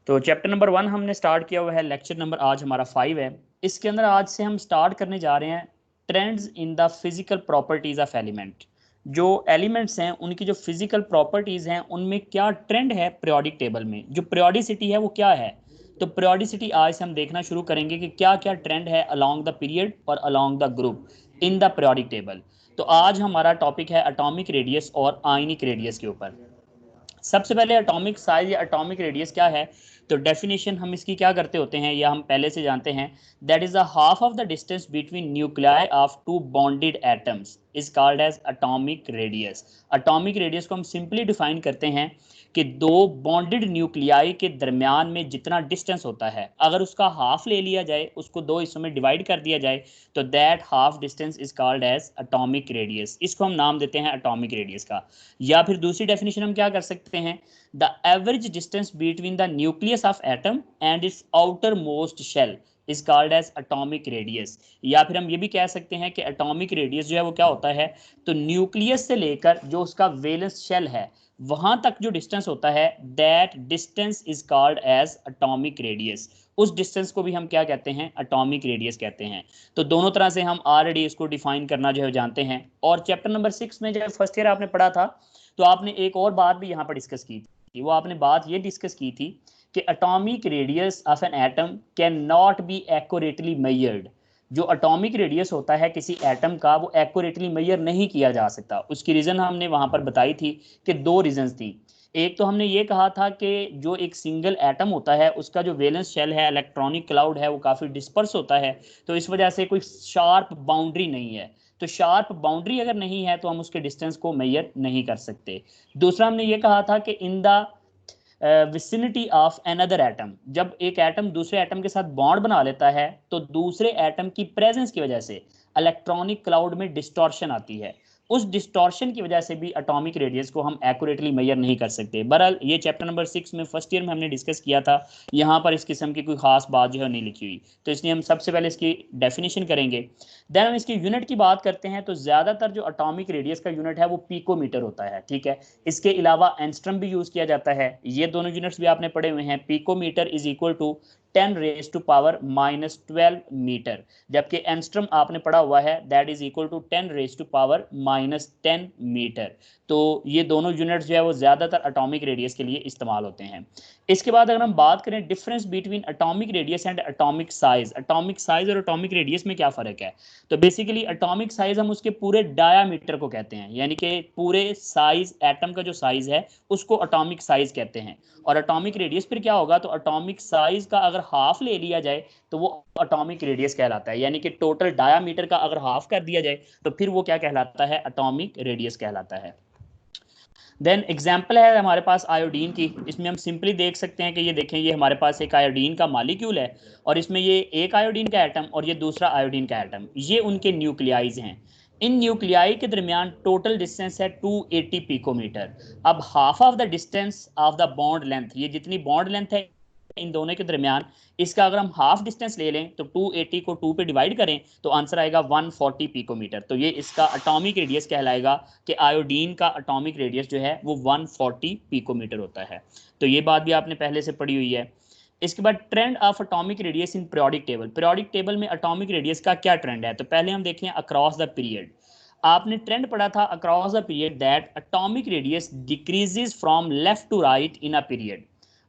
तो chapter number 1 हमने start किया हुआ है। लेक्चर नंबर आज हमारा 5 है। इसके अंदर आज से हम स्टार्ट करने जा रहे हैं trends in the physical properties of element. जो एलिमेंट्स हैं उनकी जो फिजिकल प्रॉपर्टीज हैं उनमें क्या ट्रेंड है पीरियोडिक टेबल में, जो पीरियोडिसिटी है वो क्या है। तो पीरियोडिसिटी आज से हम देखना शुरू करेंगे कि क्या क्या ट्रेंड है अलोंग द पीरियड और along the group in the periodic table. तो आज हमारा टॉपिक है एटॉमिक रेडियस और आयनिक रेडियस के ऊपर। सबसे पहले एटॉमिक साइज या एटॉमिक रेडियस क्या है, तो डेफिनेशन हम इसकी क्या करते होते हैं या हम पहले से जानते हैं। That is a half of the distance between nuclei of two bonded atoms is called as atomic radius. Atomic radius को हम सिंपली डिफाइन करते हैं कि दो बॉन्डेड न्यूक्लियाई के दरमियान में जितना डिस्टेंस होता है अगर उसका हाफ ले लिया जाए, उसको दो हिस्सों में डिवाइड कर दिया जाए, तो that half distance is called as atomic radius. इसको हम नाम देते हैं एटॉमिक रेडियस का। या फिर दूसरी डेफिनेशन हम क्या कर सकते हैं, the average distance between the nucleus of atom and its outer most shell is called as atomic radius. या फिर हम ये भी कह सकते हैं कि एटॉमिक रेडियस जो है वो क्या होता है, तो न्यूक्लियस से लेकर जो उसका वैलेंस शेल है वहां तक जो डिस्टेंस होता है that distance is called as atomic radius. उस डिस्टेंस को भी हम क्या कहते हैं, एटॉमिक रेडियस कहते हैं। तो दोनों तरह से हम ऑलरेडी इसको डिफाइन करना जो है जानते हैं। और चैप्टर नंबर 6 में जब फर्स्ट ईयर आपने पढ़ा था तो आपने एक और बात भी यहाँ पर डिस्कस की थी। वो आपने बात ये डिस्कस की थी कि atomic radius of an atom can not be accurately measured. जो एटॉमिक रेडियस होता है किसी एटम का वो एक्यूरेटली मेजर नहीं किया जा सकता। उसकी रीज़न हमने वहाँ पर बताई थी कि दो रीजंस थी। एक तो हमने ये कहा था कि जो एक सिंगल एटम होता है उसका जो वैलेंस शेल है, इलेक्ट्रॉनिक क्लाउड है, वो काफ़ी डिस्पर्स होता है। तो इस वजह से कोई शार्प बाउंड्री नहीं है। तो शार्प बाउंड्री अगर नहीं है तो हम उसके डिस्टेंस को मेजर नहीं कर सकते। दूसरा हमने ये कहा था कि in the vicinity of another atom, जब एक एटम दूसरे एटम के साथ बॉन्ड बना लेता है तो दूसरे एटम की प्रेजेंस की वजह से इलेक्ट्रॉनिक क्लाउड में डिस्टॉर्शन आती है। उस डिस्टॉर्शन की वजह से भी एटॉमिक रेडियस को हम एक्यूरेटली मेजर नहीं कर सकते। बहरहाल ये चैप्टर नंबर 6 में फर्स्ट ईयर में हमने डिस्कस किया था। यहाँ पर इस किस्म की कोई खास बात जो है नहीं लिखी हुई, तो इसलिए हम सबसे पहले इसकी डेफिनेशन करेंगे। देन हम इसकी यूनिट की बात करते हैं तो ज़्यादातर जो एटॉमिक रेडियस का यूनिट है वो पिकोमीटर होता है, ठीक है। इसके अलावा एंस्ट्रम भी यूज़ किया जाता है। ये दोनों यूनिट्स भी आपने पढ़े हुए हैं। Picometre is equal to 10⁻⁻12 metre, जबकि एंस्ट्रम आपने पढ़ा हुआ है that is equal to 10⁻⁻10 metre. तो ये दोनों यूनिट्स जो है वो ज़्यादातर एटॉमिक रेडियस के लिए इस्तेमाल होते हैं। इसके बाद अगर हम बात करें difference between atomic radius and atomic size, atomic size और एटॉमिक रेडियस में क्या फ़र्क है, तो बेसिकली एटॉमिक साइज हम उसके पूरे डायामीटर को कहते हैं, यानी कि पूरे साइज एटम का जो साइज है उसको एटॉमिक साइज कहते हैं। और एटॉमिक रेडियस फिर क्या होगा, तो एटॉमिक साइज का अगर हाफ ले लिया जाए तो वो एटॉमिक रेडियस कहलाता है, यानी कि टोटल डायामीटर का अगर हाफ कर दिया जाए तो फिर वो क्या कहलाता है, एटॉमिक रेडियस कहलाता है। देन एग्जाम्पल है हमारे पास आयोडीन की। इसमें हम सिंपली देख सकते हैं कि ये देखें, ये हमारे पास एक आयोडीन का मालिक्यूल है और इसमें ये एक आयोडीन का एटम और ये दूसरा आयोडीन का एटम, ये उनके न्यूक्लियाइज हैं। इन न्यूक्लियाई के दरमियान टोटल डिस्टेंस है 280 पिकोमीटर। अब half of the distance of the bond length, ये जितनी बॉन्ड लेंथ है इन दोनों के दरमियान, इसका अगर हम हाफ डिस्टेंस ले लें तो 280 को 2 पे डिवाइड करें तो आंसर आएगा 140 पिकोमीटर। तो ये इसका एटॉमिक रेडियस कहलाएगा कि आयोडीन का एटॉमिक रेडियस जो है वो 140 पिकोमीटर होता है। तो ये बात भी आपने पहले से पढ़ी हुई है। इसके बाद trend of atomic radius in periodic table. Periodic table में एटॉमिक रेडियस का क्या ट्रेंड है, तो पहले हम देखें अक्रॉस द पीरियड। आपने ट्रेंड पढ़ा था across the period that atomic radius decreases from left to right in a period.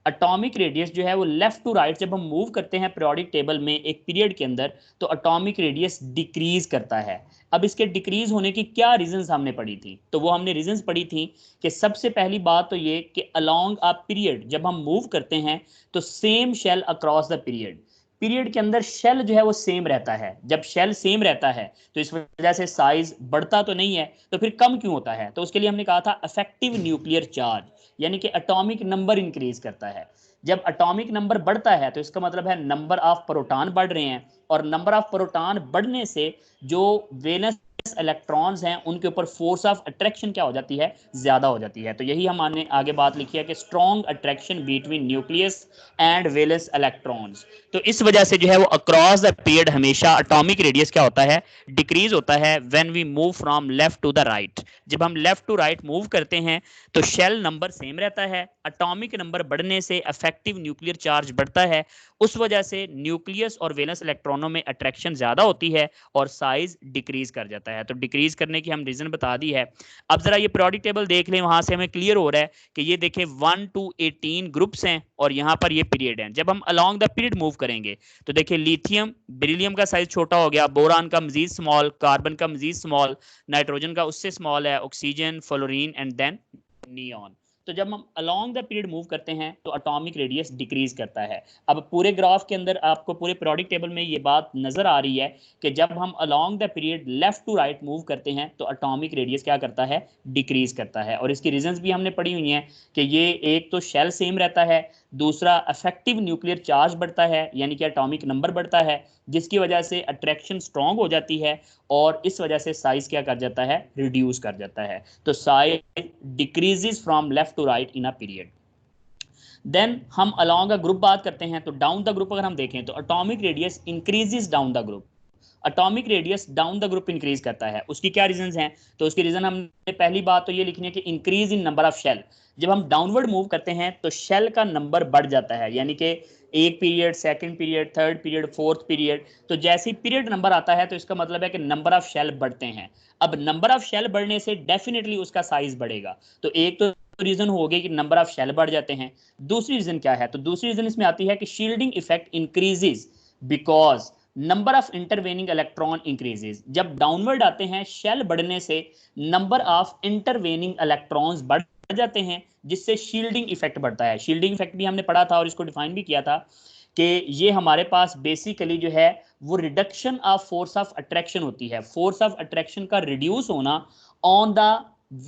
Atomic radius जो है वो लेफ्ट टू राइट जब हम मूव करते हैं पीरियोडिक टेबल में एक पीरियड के अंदर तो एटॉमिक रेडियस डिक्रीज करता है। अब इसके डिक्रीज होने की क्या रीजंस हमने पढ़ी थी, तो वो हमने रीजंस पढ़ी थी कि सबसे पहली बात तो ये कि अलोंग अ पीरियड जब हम मूव करते हैं तो same shell across the period, period के अंदर शेल जो है वो सेम रहता है। जब शेल सेम रहता है तो इस वजह से साइज बढ़ता तो नहीं है, तो फिर कम क्यों होता है, तो उसके लिए हमने कहा था इफेक्टिव न्यूक्लियर चार्ज, यानी कि एटॉमिक नंबर इंक्रीज करता है। जब एटॉमिक नंबर बढ़ता है तो इसका मतलब है नंबर ऑफ प्रोटॉन बढ़ रहे हैं, और नंबर ऑफ प्रोटॉन बढ़ने से जो वैलेंस इलेक्ट्रॉन्स हैं उनके ऊपर फोर्स ऑफ अट्रैक्शन क्या हो जाती है, ज्यादा हो जाती है। तो यही हमने आगे बात लिखी है कि strong attraction between nucleus and valence electrons. तो इस वजह से जो है वो अक्रॉस द पीरियड हमेशा एटॉमिक रेडियस क्या होता है, डिक्रीज होता है when we move from left to the right. जब हम लेफ्ट टू राइट मूव करते हैं तो शेल नंबर सेम रहता है, एटॉमिक नंबर बढ़ने से इफेक्टिव न्यूक्लियर चार्ज बढ़ता है, उस वजह से न्यूक्लियस और वैलेंस इलेक्ट्रॉनों में अट्रैक्शन ज्यादा होती है और साइज डिक्रीज कर जाता है। तो डिक्रीज करने की हम रीजन बता दी है। अब जरा ये पीरियोडिक टेबल देख लें, वहां से हमें क्लियर हो रहा है कि ये देखें 1 to 18 ग्रुप्स हैं और यहाँ पर ये पीरियड है। जब हम अलोंग द पीरियड मूव करेंगे तो देखिए लिथियम बेरिलियम का साइज छोटा हो गया, बोरान का मजीद स्मॉल, कार्बन का मजीद स्मॉल, नाइट्रोजन का उससे स्मॉल है, oxygen, fluorine and then neon. तो जब हम अलोंग द पीरियड मूव करते हैं तो एटॉमिक रेडियस डिक्रीज करता है। अब पूरे ग्राफ के अंदर आपको पूरे पीरियोडिक टेबल में ये बात नजर आ रही है कि जब हम along the period left to right move करते हैं तो एटॉमिक रेडियस क्या करता है, डिक्रीज करता है। और इसकी रीजंस भी हमने पढ़ी हुई हैं कि ये एक तो शेल सेम रहता है, दूसरा इफेक्टिव न्यूक्लियर चार्ज बढ़ता है यानी कि एटॉमिक नंबर बढ़ता है, जिसकी वजह से अट्रैक्शन स्ट्रांग हो जाती है और इस वजह से साइज क्या कर जाता है, रिड्यूस कर जाता है। तो size decreases from left to right in a period. Then हम अलोंग अ ग्रुप बात करते हैं तो डाउन द ग्रुप अगर हम देखें तो atomic radius increases down the group. Atomic radius down the group increase करता है। उसकी क्या रीजंस हैं, तो उसकी रीजन हमने पहली बात तो ये लिखनी है कि increase in number of shell. जब हम डाउनवर्ड मूव करते हैं तो शेल का नंबर बढ़ जाता है, यानी कि एक period, second period, third period, fourth period, तो जैसे ही पीरियड नंबर आता है तो इसका मतलब है कि नंबर ऑफ शेल बढ़ते हैं। अब नंबर ऑफ शेल बढ़ने से डेफिनेटली उसका साइज बढ़ेगा। तो एक तो रीजन हो गया कि नंबर ऑफ शेल बढ़ जाते हैं। दूसरी रीजन क्या है, तो दूसरी रीजन इसमें आती है कि shielding effect increases because number of intervening electron increases. जब डाउनवर्ड आते हैं शेल बढ़ने से नंबर ऑफ इंटरवेनिंग इलेक्ट्रॉन्स बढ़ जाते हैं, जिससे शील्डिंग इफेक्ट बढ़ता है। शील्डिंग इफेक्ट भी हमने पढ़ा था और इसको डिफाइन भी किया था कि ये हमारे पास बेसिकली जो है वो reduction of force of attraction होती है, फोर्स ऑफ अट्रैक्शन का रिड्यूस होना on the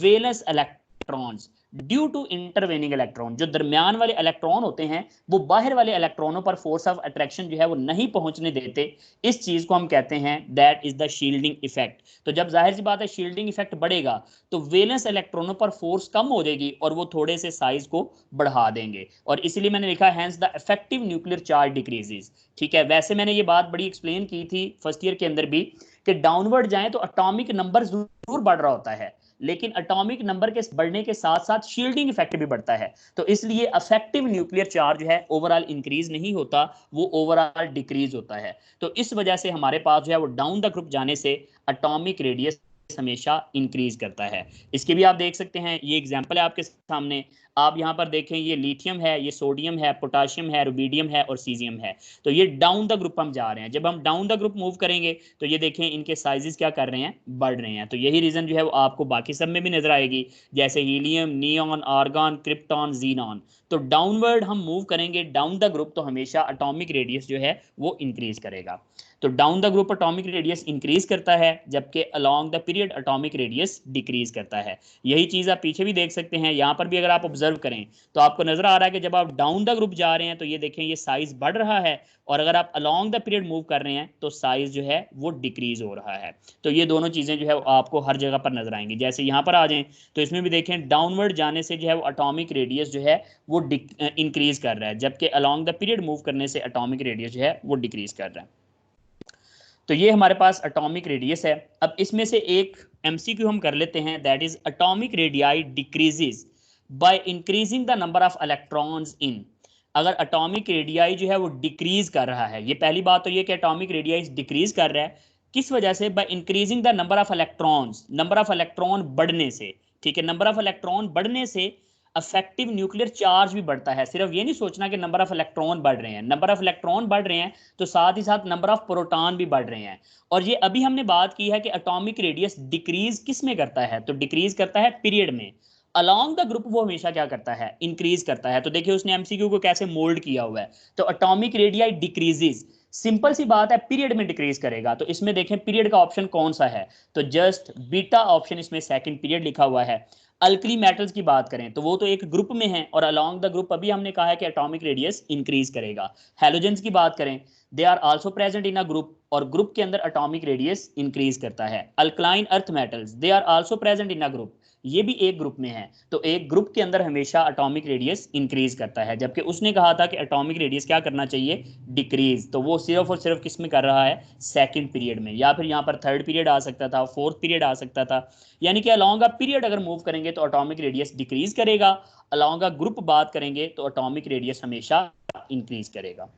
valence electrons due to intervening electron. जो दरमियान वाले इलेक्ट्रॉन होते हैं वो बाहर वाले इलेक्ट्रॉनों पर फोर्स ऑफ अट्रैक्शन जो है वो नहीं पहुंचने देते। इस चीज को हम कहते हैं that is the shielding effect. तो जब जाहिर सी बात है शील्डिंग इफेक्ट बढ़ेगा तो वैलेंस इलेक्ट्रॉनों पर फोर्स कम हो जाएगी और वो थोड़े से साइज को बढ़ा देंगे, और इसलिए मैंने लिखा hence the effective nuclear charge decreases. ठीक है, वैसे मैंने ये बात बड़ी एक्सप्लेन की थी फर्स्ट ईयर के अंदर भी कि डाउनवर्ड जाए तो एटॉमिक नंबर जरूर बढ़ रहा होता है, लेकिन एटॉमिक नंबर के बढ़ने के साथ साथ शील्डिंग इफेक्ट भी बढ़ता है। तो इसलिए इफेक्टिव न्यूक्लियर चार्ज है ओवरऑल इंक्रीज नहीं होता, वो ओवरऑल डिक्रीज होता है। तो इस वजह से हमारे पास जो है वो डाउन द ग्रुप जाने से एटॉमिक रेडियस हमेशा इंक्रीज करता है। इसके भी आप देख सकते हैं, ये एग्जांपल है आपके सामने। आप यहां पर देखें ये लिथियम है, ये सोडियम है, पोटाशियम है, रुबिडियम है और सीजियम है। तो ये डाउन द ग्रुप हम जा रहे हैं। जब हम डाउन द ग्रुप मूव करेंगे तो ये देखें इनके साइजेस क्या कर रहे हैं, बढ़ रहे हैं। तो यही रीजन जो है वो आपको बाकी सब में भी नजर आएगी, जैसे helium, neon, argon, krypton, xenon. तो डाउनवर्ड हम मूव करेंगे डाउन द ग्रुप तो हमेशा एटॉमिक रेडियस जो है वो इंक्रीज करेगा। तो down the group atomic radius increase करता है, जबकि along the period atomic radius decrease करता है। यही चीज आप पीछे भी देख सकते हैं, यहां पर भी अगर आप ऑब्जर्व करें तो आपको नजर आ रहा है कि जब आप डाउन द ग्रुप जा रहे हैं तो ये देखें ये साइज बढ़ रहा है, और अगर आप अलोंग द पीरियड मूव कर रहे हैं तो साइज जो है वो डिक्रीज हो रहा है। तो ये दोनों चीजें जो है आपको हर जगह पर नजर आएंगी। जैसे यहाँ पर आ जाएं तो इसमें भी देखें डाउनवर्ड जाने से जो है वो एटॉमिक रेडियस जो है वो इंक्रीज कर रहा है, जबकि अलोंग द पीरियड मूव करने से एटॉमिक रेडियस जो है वो डिक्रीज कर रहा है। तो ये हमारे पास एटॉमिक रेडियस है। अब इसमें से एक एमसीक्यू हम कर लेते हैं, that is atomic radii decreases by increasing the number of electrons in. अगर एटॉमिक रेडियाई जो है वो डिक्रीज कर रहा है, ये पहली बात तो ये कि एटॉमिक रेडियाई डिक्रीज कर रहा है, किस वजह से, by increasing the number of electrons, number of electron बढ़ने से। ठीक है, नंबर ऑफ इलेक्ट्रॉन बढ़ने से अफेक्टिव न्यूक्लियर चार्ज भी बढ़ता है। सिर्फ ये नहीं सोचना कि नंबर ऑफ इलेक्ट्रॉन बढ़ रहे हैं, नंबर ऑफ इलेक्ट्रॉन बढ़ रहे हैं तो साथ ही साथ नंबर ऑफ प्रोटॉन भी बढ़ रहे हैं। और ये अभी हमने बात की है कि एटॉमिक रेडियस डिक्रीज किस में करता है, तो डिक्रीज करता है पीरियड में। अलोंग द ग्रुप वो हमेशा क्या करता है, इंक्रीज करता है। तो देखिए उसने एमसीक्यू को कैसे मोल्ड किया हुआ है। तो एटॉमिक रेडियाई डिक्रीजेस, सिंपल सी बात है, पीरियड में डिक्रीज करेगा। तो इसमें देखें पीरियड का ऑप्शन कौन सा है, तो जस्ट बीटा ऑप्शन इसमें सेकंड पीरियड लिखा हुआ है। अल्कली मेटल्स की बात करें तो वो तो एक ग्रुप में है और अलोंग द ग्रुप अभी हमने कहा है कि एटॉमिक रेडियस इंक्रीज करेगा। हैलोजेंस की बात करें, they are also present in a group और ग्रुप के अंदर एटॉमिक रेडियस इंक्रीज करता है। Alkaline earth metals, they are also present in a group, ये भी एक ग्रुप में है, तो एक ग्रुप के अंदर हमेशा एटॉमिक रेडियस इंक्रीज करता है, जबकि उसने कहा था कि एटॉमिक रेडियस क्या करना चाहिए, डिक्रीज। तो वो सिर्फ और सिर्फ किस में कर रहा है, सेकंड पीरियड में, या फिर यहाँ पर थर्ड पीरियड आ सकता था, फोर्थ पीरियड आ सकता था। यानी कि अलॉन्ग अ पीरियड अगर मूव करेंगे तो एटॉमिक रेडियस डिक्रीज करेगा, अलॉन्ग अ ग्रुप बात करेंगे तो एटॉमिक रेडियस हमेशा इंक्रीज करेगा।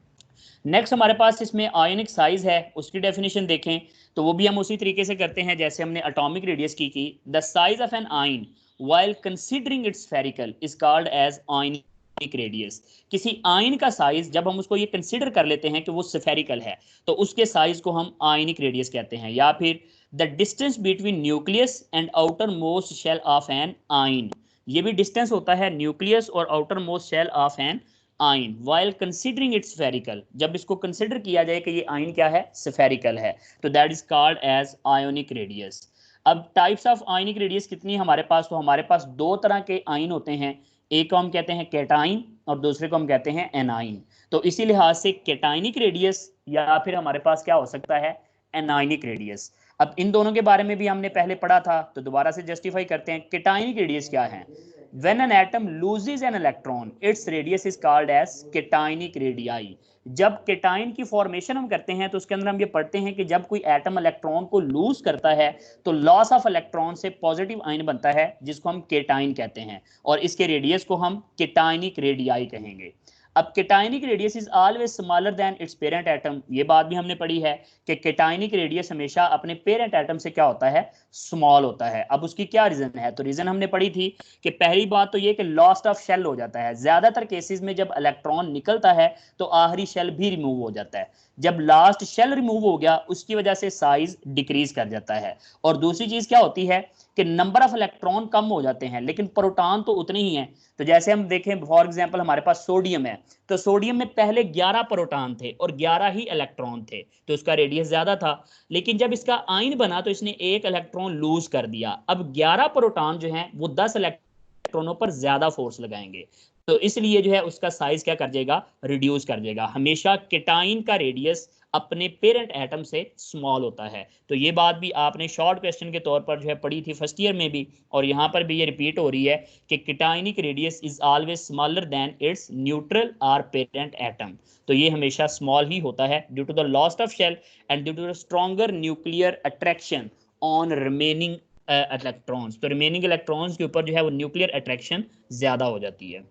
नेक्स्ट हमारे पास इसमें आयोनिक साइज है, उसकी डेफिनेशन देखें तो वो भी हम उसी तरीके से करते हैं जैसे हमने एटॉमिक रेडियस की। The size of an ion while considering its spherical is called as ionic radius. किसी आयन का साइज जब हम उसको ये कंसीडर कर लेते हैं कि वो स्फेरिकल है तो उसके साइज को हम आयोनिक रेडियस कहते हैं। या फिर the distance between nucleus and outer most shell of an ion, ये भी डिस्टेंस होता है न्यूक्लियस और outer most shell of an ion while considering its spherical, जब इसको कंसिडर किया जाए कि ये आइन क्या है, स्फेरिकल है, तो that is called as ionic radius. अब टाइप्स ऑफ आयोनिक रेडियस कितनी है हमारे पास, तो हमारे पास दो तरह के आइन होते हैं, एक को हम कहते हैं कैटाइन और दूसरे को हम कहते हैं एनाइन। तो इसी लिहाज से कैटाइनिक रेडियस या फिर हमारे पास क्या हो सकता है, एनाइनिक रेडियस। अब इन दोनों के बारे में भी हमने पहले पढ़ा था तो दोबारा से जस्टिफाई करते हैं। कैटाइनिक रेडियस क्या है, when an atom loses an electron its radius is called as cationic radii। जब केटाइन की फॉर्मेशन हम करते हैं तो उसके अंदर हम ये पढ़ते हैं कि जब कोई एटम इलेक्ट्रॉन को लूज करता है तो लॉस ऑफ इलेक्ट्रॉन से पॉजिटिव आयन बनता है जिसको हम केटाइन कहते हैं और इसके रेडियस को हम केटाइनिक रेडियाई कहेंगे। अब केटाइनिक radius is always smaller than it's parent atom, ये बात भी हमने पढ़ी है कि केटाइनिक रेडियस हमेशा अपने पेरेंट एटम से क्या होता है, स्मॉल होता है। अब उसकी क्या रीजन है, तो रीजन हमने पढ़ी थी कि पहली बात तो ये कि लॉस्ट ऑफ शेल हो जाता है, ज्यादातर केसेस में जब इलेक्ट्रॉन निकलता है तो आखिरी शेल भी रिमूव हो जाता है, जब लास्ट शेल रिमूव हो गया उसकी वजह से साइज डिक्रीज कर जाता है। और दूसरी चीज क्या होती है कि नंबर ऑफ इलेक्ट्रॉन कम हो जाते हैं लेकिन प्रोटॉन तो उतने ही हैं। तो जैसे हम देखें फॉर एग्जांपल हमारे पास सोडियम है, तो सोडियम में पहले 11 प्रोटॉन थे और 11 ही इलेक्ट्रॉन थे, तो उसका रेडियस ज्यादा था, लेकिन जब इसका आयन बना तो इसने एक इलेक्ट्रॉन लूज कर दिया। अब 11 प्रोटॉन जो हैं वो 10 इलेक्ट्रॉनों पर ज्यादा फोर्स लगाएंगे, तो इसलिए जो है उसका साइज क्या कर जाएगा, रिड्यूस कर जाएगा। हमेशा केटाइन का रेडियस अपने पेरेंट एटम से स्मॉल होता है। तो ये बात भी आपने शॉर्ट क्वेश्चन के तौर पर जो है पढ़ी थी फर्स्ट ईयर में भी, और यहाँ पर भी ये रिपीट हो रही है कि cationic radius is always smaller than its neutral और पेरेंट एटम। तो ये हमेशा स्मॉल ही होता है due to the loss of shell and due to the stronger nuclear attraction on remaining electrons. तो रिमेनिंग इलेक्ट्रॉन्स के ऊपर जो है वो न्यूक्लियर अट्रैक्शन ज्यादा हो जाती है।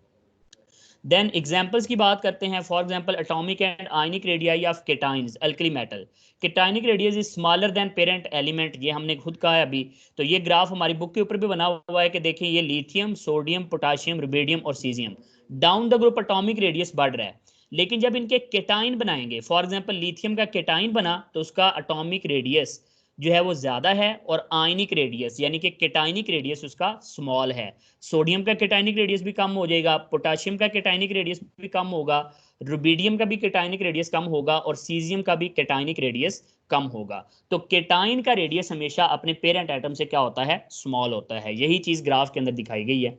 देन एग्जाम्पल्स की बात करते हैं। For example atomic and ionic radii of cations alkali metal. केटाइनिक radius is smaller than parent element, ये हमने खुद कहा है अभी। तो ये ग्राफ हमारी बुक के ऊपर भी बना हुआ है कि देखिए ये लिथियम, सोडियम, पोटाशियम, रुबिडियम और caesium, down the group atomic radius बढ़ रहा है, लेकिन जब इनके केटाइन बनाएंगे, फॉर एग्जाम्पल लिथियम का केटाइन बना तो उसका एटॉमिक रेडियस जो है वो ज्यादा है और आयनिक रेडियस यानी कि केटाइनिक रेडियस उसका स्मॉल है। सोडियम का केटाइनिक रेडियस भी कम हो जाएगा, पोटाशियम का केटाइनिक रेडियस भी कम होगा, रुबिडियम का भी केटाइनिक रेडियस कम होगा और सीजियम का भी केटाइनिक रेडियस कम होगा। तो केटाइन का रेडियस हमेशा अपने पेरेंट एटम से क्या होता है, स्मॉल होता है। यही चीज ग्राफ के अंदर दिखाई गई है।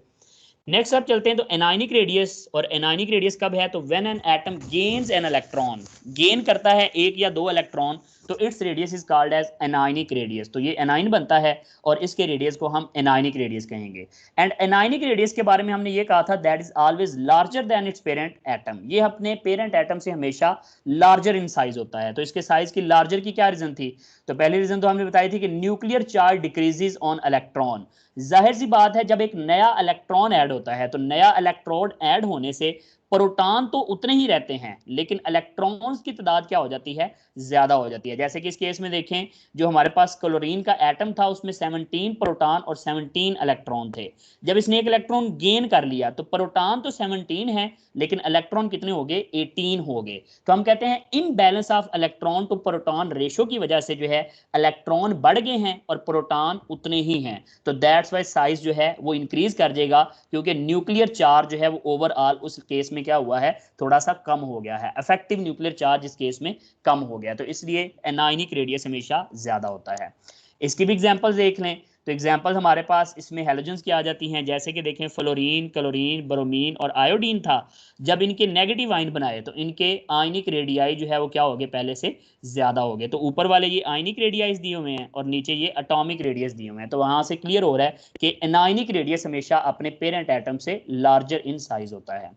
नेक्स्ट अब चलते हैं तो एनाइनिक रेडियस, और एनाइनिक रेडियस कब है, तो when an atom gains an electron, gain करता है एक या दो इलेक्ट्रॉन, तो its radius is called as anionic radius. तो ये एनाइन बनता है और इसके रेडियस को हम एनाइनिक रेडियस कहेंगे। एंड एनाइनिक रेडियस के बारे में हमने ये कहा था that is always larger than it's parent atom, ये अपने पेरेंट एटम से हमेशा लार्जर इन साइज होता है। तो इसके साइज की लार्जर की क्या रीजन थी, तो पहली रीजन तो हमने बताई थी कि nuclear charge decreases on electron. जाहिर सी बात है जब एक नया इलेक्ट्रॉन ऐड होता है तो नया इलेक्ट्रोड ऐड होने से प्रोटॉन तो उतने ही रहते हैं लेकिन इलेक्ट्रॉन्स की तादाद क्या हो जाती है, ज्यादा हो जाती है। जैसे कि इस केस में देखें जो हमारे पास क्लोरीन का एटम था उसमें 17 प्रोटॉन और 17 इलेक्ट्रॉन थे। जब इसने एक इलेक्ट्रॉन गेन कर लिया तो प्रोटॉन तो 17 है लेकिन इलेक्ट्रॉन कितने हो गए, 18 हो गए। तो हम कहते हैं imbalance of electron to proton ratio की वजह से जो है इलेक्ट्रॉन बढ़ गए हैं और प्रोटॉन उतने ही हैं। तो दैट्स वाई साइज जो है वो इंक्रीज कर देगा क्योंकि न्यूक्लियर चार्ज जो है वो ओवरऑल उस केस में क्या हुआ है, थोड़ा सा कम हो गया है, इफेक्टिव न्यूक्लियर चार्ज इस केस में कम हो गया, तो इसलिए एनाइनिक रेडियस हमेशा ज्यादा होता है। इसकी भी एग्जांपल्स देख लें। तो एग्जांपल हमारे पास इसमें हैलोजेंस की आ जाती हैं, जैसे कि देखें फ्लोरीन, क्लोरीन, ब्रोमीन और आयोडीन था। जब इनके नेगेटिव आयन बनाए तो इनके आयनिक रेडियाई जो है वो क्या हो गए, पहले से ज़्यादा हो गए। तो ऊपर वाले ये आयनिक रेडियाइज दिए हुए हैं और नीचे ये एटॉमिक रेडियस दिए हुए हैं। तो वहाँ से क्लियर हो रहा है कि एनायनिक रेडियस हमेशा अपने पेरेंट एटम से लार्जर इन साइज होता है।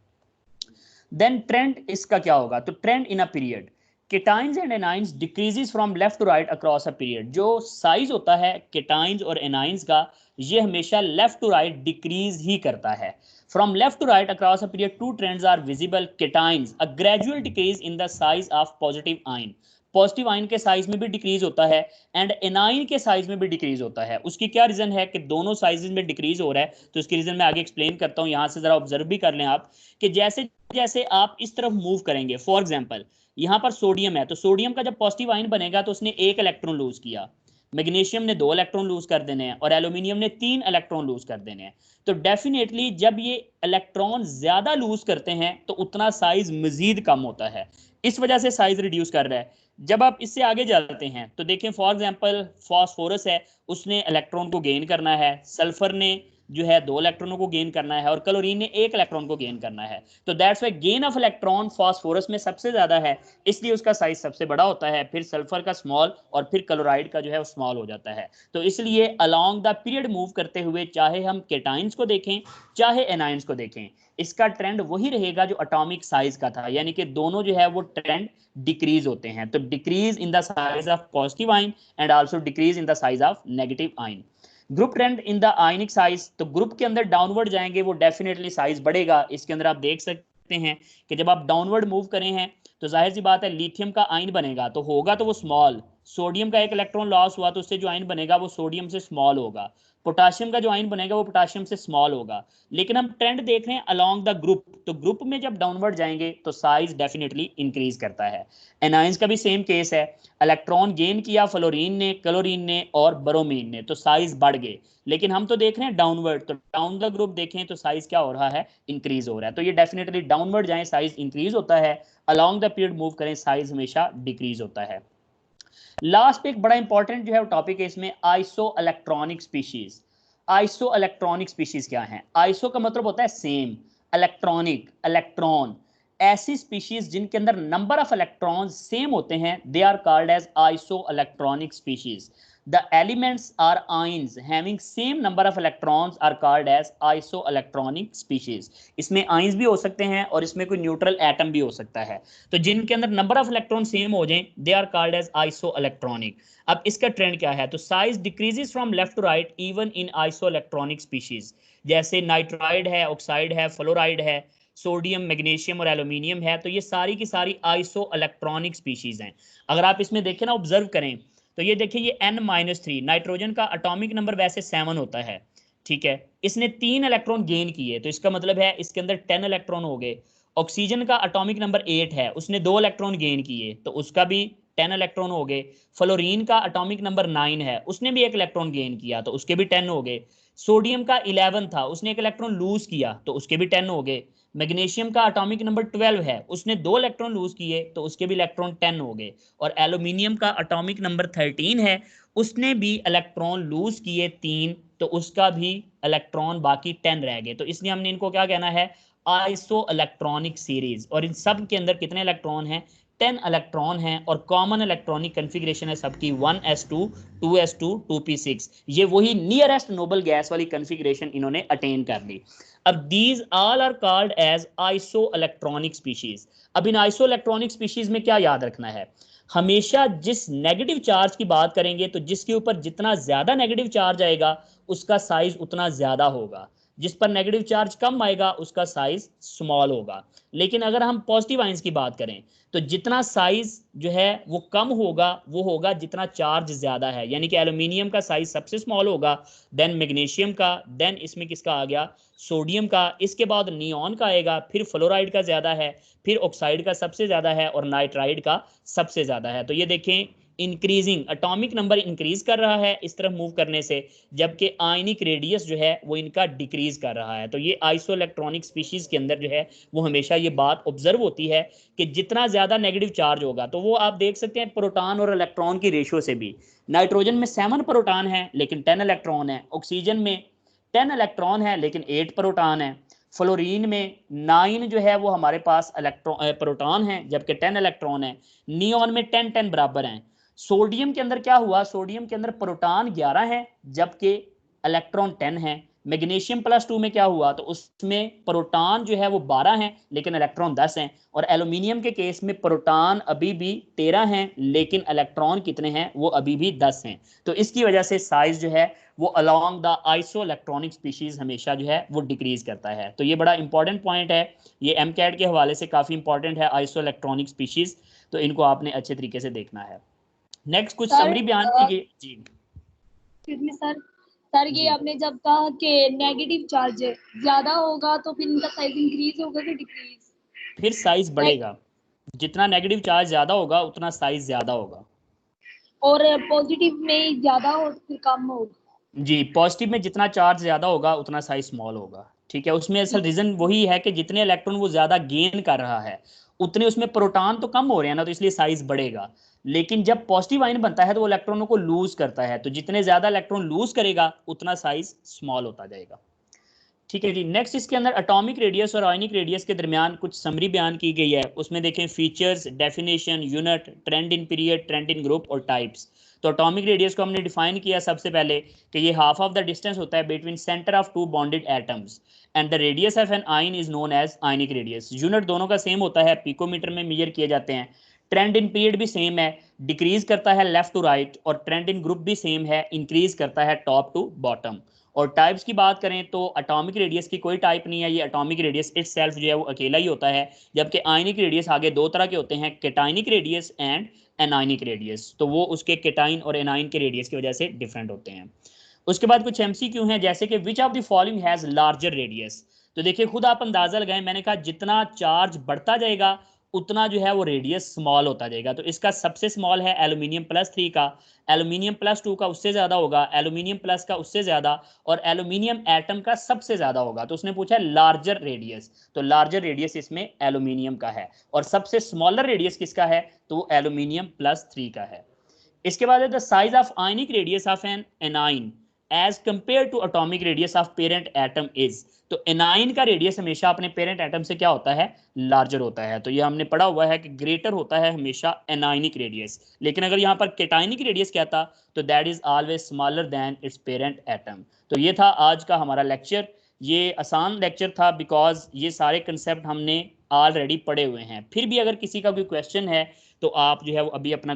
देन ट्रेंड इसका क्या होगा, तो trend in a period, cations and anions decreases from left to right across a period. जो साइज होता है केटाइंस और एनाइंस का, ये हमेशा लेफ्ट टू राइट डिक्रीज ही करता है। From left to right across a period two trends are visible, cations a gradual decrease in the size of positive ion, positive ion के साइज में भी डिक्रीज होता है एंड एनाइन के size में भी डिक्रीज होता है। उसकी क्या रीजन है कि दोनों साइजेस में डिक्रीज हो रहा है, तो इसकी रीजन मैं आगे एक्सप्लेन करता हूं। यहां से जरा ऑब्जर्व भी कर लें आप कि जैसे जैसे आप इस तरफ मूव करेंगे, फॉर एग्जांपल यहां पर सोडियम है, तो सोडियम का जब पॉजिटिव आयन बनेगा तो उसने एक इलेक्ट्रॉन लूज किया, मैग्नीशियम ने 2 इलेक्ट्रॉन लूज कर देने हैं और एल्यूमिनियम ने 3 इलेक्ट्रॉन लूज कर देने हैं। तो डेफिनेटली जब ये इलेक्ट्रॉन ज्यादा लूज करते हैं तो उतना साइज मजीद कम होता है, इस वजह से साइज रिड्यूस कर रहा है। जब आप इससे आगे जाते हैं तो देखें फॉर एग्जांपल फास्फोरस है, उसने इलेक्ट्रॉन को गेन करना है, सल्फर ने जो है 2 इलेक्ट्रॉनों को गेन करना है और क्लोरीन ने 1 इलेक्ट्रॉन को गेन करना है। तो that's why gain of electron phosphorus में सबसे ज्यादा है, इसलिए उसका साइज सबसे बड़ा होता है, फिर सल्फर का स्मॉल और फिर क्लोराइड का जो है वो स्मॉल हो जाता है। तो इसलिए अलोंग द पीरियड मूव करते हुए चाहे हम केटाइंस को देखें चाहे एनाइंस को देखें, इसका ट्रेंड वही रहेगा जो एटॉमिक साइज का था, यानी कि दोनों जो है वो ट्रेंड डिक्रीज होते हैं। तो decrease in the size of positive ion and also decrease in the size of negative ion. Group trend in the ionic size, तो ग्रुप के अंदर डाउनवर्ड जाएंगे वो डेफिनेटली साइज बढ़ेगा। इसके अंदर आप देख सकते हैं कि जब आप डाउनवर्ड मूव करें हैं तो जाहिर सी बात है लिथियम का आयन बनेगा तो होगा तो वो स्मॉल, सोडियम का एक इलेक्ट्रॉन लॉस हुआ तो उससे जो आयन बनेगा वो सोडियम से स्मॉल होगा, पोटाशियम का जो आयन बनेगा वो पोटाशियम से स्मॉल होगा। लेकिन हम ट्रेंड देख रहे हैं अलोंग द ग्रुप, तो ग्रुप में जब डाउनवर्ड जाएंगे तो साइज डेफिनेटली इंक्रीज करता है। एनाइंस का भी सेम केस है, इलेक्ट्रॉन गेन किया फ्लोरीन ने, क्लोरीन ने और ब्रोमीन ने, तो साइज बढ़ गए। लेकिन हम तो देख रहे हैं डाउनवर्ड, तो डाउन द ग्रुप देखें तो साइज क्या हो रहा है, इंक्रीज हो रहा है। तो ये डेफिनेटली डाउनवर्ड जाए साइज इंक्रीज होता है, अलोंग द पीरियड मूव करें साइज हमेशा डिक्रीज होता है। लास्ट पे एक बड़ा इंपॉर्टेंट जो है टॉपिक है इसमें, isoelectronic species. Isoelectronic species क्या है, आइसो का मतलब होता है सेम, इलेक्ट्रॉनिक इलेक्ट्रॉन, ऐसी स्पीशीज जिनके अंदर नंबर ऑफ इलेक्ट्रॉन सेम होते हैं they are called as isoelectronic species. The elements are ions having same number of electrons are called as isoelectronic species। इसमें आयंस भी हो सकते हैं और इसमें कोई न्यूट्रल एटम भी हो सकता है। तो जिनके अंदर नंबर ऑफ इलेक्ट्रॉन सेम हो जाएं they are called as isoelectronic. अब इसका ट्रेंड क्या है, तो size decreases from left to right even in isoelectronic species. जैसे नाइट्राइड है, ऑक्साइड है, फ्लोराइड है, सोडियम, मैग्नीशियम और एल्यूमिनियम है, तो ये सारी की सारी आइसो इलेक्ट्रॉनिक स्पीशीज हैं। अगर आप इसमें देखें ना, ऑब्जर्व करें तो ये देखिए ये N-3, नाइट्रोजन का एटॉमिक नंबर वैसे 7 होता है, ठीक है, इसने 3 इलेक्ट्रॉन गेन किए तो इसका मतलब है इसके अंदर 10 इलेक्ट्रॉन हो गए। ऑक्सीजन का एटॉमिक नंबर 8 है, उसने 2 इलेक्ट्रॉन गेन किए तो उसका भी 10 इलेक्ट्रॉन हो गए। फ्लोरीन का एटॉमिक नंबर 9 है, उसने भी 1 इलेक्ट्रॉन गेन किया तो उसके भी 10 हो गए। सोडियम का 11 था, उसने 1 इलेक्ट्रॉन लूज किया तो उसके भी 10 हो गए। मैग्नीशियम का एटॉमिक नंबर 12 है, उसने 2 इलेक्ट्रॉन लूज किए तो उसके भी इलेक्ट्रॉन 10 हो गए। और एल्यूमिनियम का एटॉमिक नंबर 13 है, उसने भी इलेक्ट्रॉन लूज किए 3 तो उसका भी इलेक्ट्रॉन बाकी 10 रह गए। तो इसलिए हमने इनको क्या कहना है, आइसो इलेक्ट्रॉनिक सीरीज। और इन सब के अंदर कितने इलेक्ट्रॉन हैं, 10 इलेक्ट्रॉन हैं और कॉमन इलेक्ट्रॉनिक कन्फिग्रेशन है सबकी 1s2 2s2 2p6। ये वही नियरेस्ट नोबल गैस वाली कन्फिग्रेशन इन्होंने अटेन कर ली। अब these all are called as isoelectronic species. अब इन आइसो इलेक्ट्रॉनिक स्पीशीज में क्या याद रखना है, हमेशा जिस नेगेटिव चार्ज की बात करेंगे तो जिसके ऊपर जितना ज्यादा नेगेटिव चार्ज आएगा उसका साइज उतना ज्यादा होगा, जिस पर नेगेटिव चार्ज कम आएगा उसका साइज स्मॉल होगा। लेकिन अगर हम पॉजिटिव आयंस की बात करें तो जितना साइज जो है वो कम होगा वो होगा जितना चार्ज ज्यादा है, यानी कि एल्यूमिनियम का साइज सबसे स्मॉल होगा, देन मैग्नीशियम का, देन इसमें किसका आ गया, सोडियम का, इसके बाद नियॉन का आएगा, फिर फ्लोराइड का ज्यादा है, फिर ऑक्साइड का सबसे ज्यादा है और नाइट्राइड का सबसे ज्यादा है। तो ये देखें इंक्रीजिंग, एटॉमिक नंबर इंक्रीज कर रहा है इस तरफ मूव करने से, जबकि आयनिक रेडियस जो है वो इनका डिक्रीज कर रहा है। तो ये आइसोइलेक्ट्रॉनिक स्पीशीज के अंदर जो है वो हमेशा ये बात ऑब्जर्व होती है कि जितना ज्यादा नेगेटिव चार्ज होगा, तो वो आप देख सकते हैं प्रोटॉन और इलेक्ट्रॉन की रेशियो से भी, नाइट्रोजन में 7 प्रोटॉन है लेकिन 10 इलेक्ट्रॉन है, ऑक्सीजन में 10 इलेक्ट्रॉन है लेकिन 8 प्रोटॉन है, फ्लोरीन में 9 जो है वो हमारे पास इलेक्ट्रॉन प्रोटॉन है जबकि 10 इलेक्ट्रॉन है, नियोन में 10 बराबर हैं। सोडियम के अंदर क्या हुआ, सोडियम के अंदर प्रोटॉन 11 है जबकि इलेक्ट्रॉन 10 है। मैग्नीशियम +2 में क्या हुआ, तो उसमें प्रोटॉन जो है वो 12 हैं लेकिन इलेक्ट्रॉन 10 हैं। और एल्यूमिनियम के केस में प्रोटॉन अभी भी 13 हैं लेकिन इलेक्ट्रॉन कितने हैं, वो अभी भी 10 हैं। तो इसकी वजह से साइज जो है वो अलोंग द आइसोइलेक्ट्रॉनिक स्पीशीज हमेशा जो है वो डिक्रीज करता है। तो ये बड़ा इंपॉर्टेंट पॉइंट है, ये एमकैट के हवाले से काफ़ी इंपॉर्टेंट है आइसोइलेक्ट्रॉनिक स्पीशीज, तो इनको आपने अच्छे तरीके से देखना है। नेक्स्ट कुछ सर समरी बयान कीजिए जी। सर सर ये जी आपने जब कहा कि नेगेटिव चार्ज ज्यादा होगा तो फिर इनका साइज इंक्रीज होगा कि डिक्रीज? फिर साइज बढ़ेगा, जितना नेगेटिव चार्ज ज़्यादा होगा उतना साइज ज़्यादा होगा। और पॉजिटिव में ज्यादा हो तो फिर कम होगा? जी, पॉजिटिव में जितना चार्ज ज़्यादा होगा उतना साइज स्मॉल होगा। ठीक है, उसमें असल ठीक रीज़न वही है कि जितने इलेक्ट्रॉन वो ज़्यादा गेन कर रहा है उतने उसमें प्रोटॉन तो कम हो रहे हैं ना, तो इसलिए साइज बढ़ेगा। लेकिन जब पॉजिटिव आयन बनता है तो वो इलेक्ट्रॉनों को लूज करता है, तो जितने ज़्यादा इलेक्ट्रॉन लूज करेगा उतना साइज स्मॉल होता जाएगा। ठीक है जी। नेक्स्ट इसके अंदर एटॉमिक रेडियस और आयनिक रेडियस के दरमियान कुछ समरी बयान की गई है। उसमें देखें features, definition, unit, trend in period, trend in group और टाइप्स। तो एटॉमिक रेडियस को हमने डिफाइन किया सबसे पहले कि ये हाफ ऑफ द डिस्टेंस होता है between centre of two bonded atoms and the radius of an ion is known as ionic radius. Unit दोनों का सेम होता है, पिकोमीटर में मेजर किए जाते हैं। ट्रेंड इन पीरियड भी सेम है, डिक्रीज करता है लेफ्ट टू राइट, और ट्रेंड इन ग्रुप भी सेम है, इंक्रीज करता है टॉप टू बॉटम। और टाइप्स की बात करें तो एटॉमिक रेडियस की कोई टाइप नहीं है, ये एटॉमिक रेडियस इटसेल्फ जो है वो अकेला ही होता है। जबकि आयनिक रेडियस आगे दो तरह के होते हैं, केटाइनिक रेडियस एंड एनाइनिक रेडियस, तो वो उसके केटाइन और एनाइन के रेडियस की वजह से डिफरेंट होते हैं। उसके बाद कुछ एमसीक्यू हैं, जैसे कि which of the following has larger radius. तो देखिए खुद आप अंदाजा लगाएं, मैंने कहा जितना चार्ज बढ़ता जाएगा उतना जो है वो रेडियस स्मॉल होता जाएगा। तो इसका सबसे स्मॉल है एल्यूमिनियम +3 का, एल्यूमिनियम +2 का उससे ज्यादा होगा, एल्यूमिनियम प्लस का उससे ज्यादा, और एल्यूमिनियम एटम का सबसे ज्यादा होगा। तो उसने पूछा लार्जर रेडियस, तो लार्जर रेडियस इसमें एल्यूमिनियम का है। और सबसे स्मॉलर रेडियस किसका है, तो वो एल्यूमिनियम +3 का है। इसके बाद है the size of ionic radius of an anion as compare to atomic radius of parent atom is. तो एनाइन का रेडियस हमेशा अपने पेरेंट एटम से क्या होता है, लार्जर होता है। तो ये हमने पढ़ा हुआ है कि ग्रेटर होता है हमेशा एनाइनिक रेडियस, लेकिन अगर यहाँ पर केटाइनिक रेडियस कहता तो that is always smaller than it's parent atom. तो ये था आज का हमारा लेक्चर। ये आसान लेक्चर था बिकॉज ये सारे कंसेप्ट हमने ऑलरेडी पढ़े हुए हैं। फिर भी अगर किसी का कोई क्वेश्चन है तो आप जो है वो अभी अपना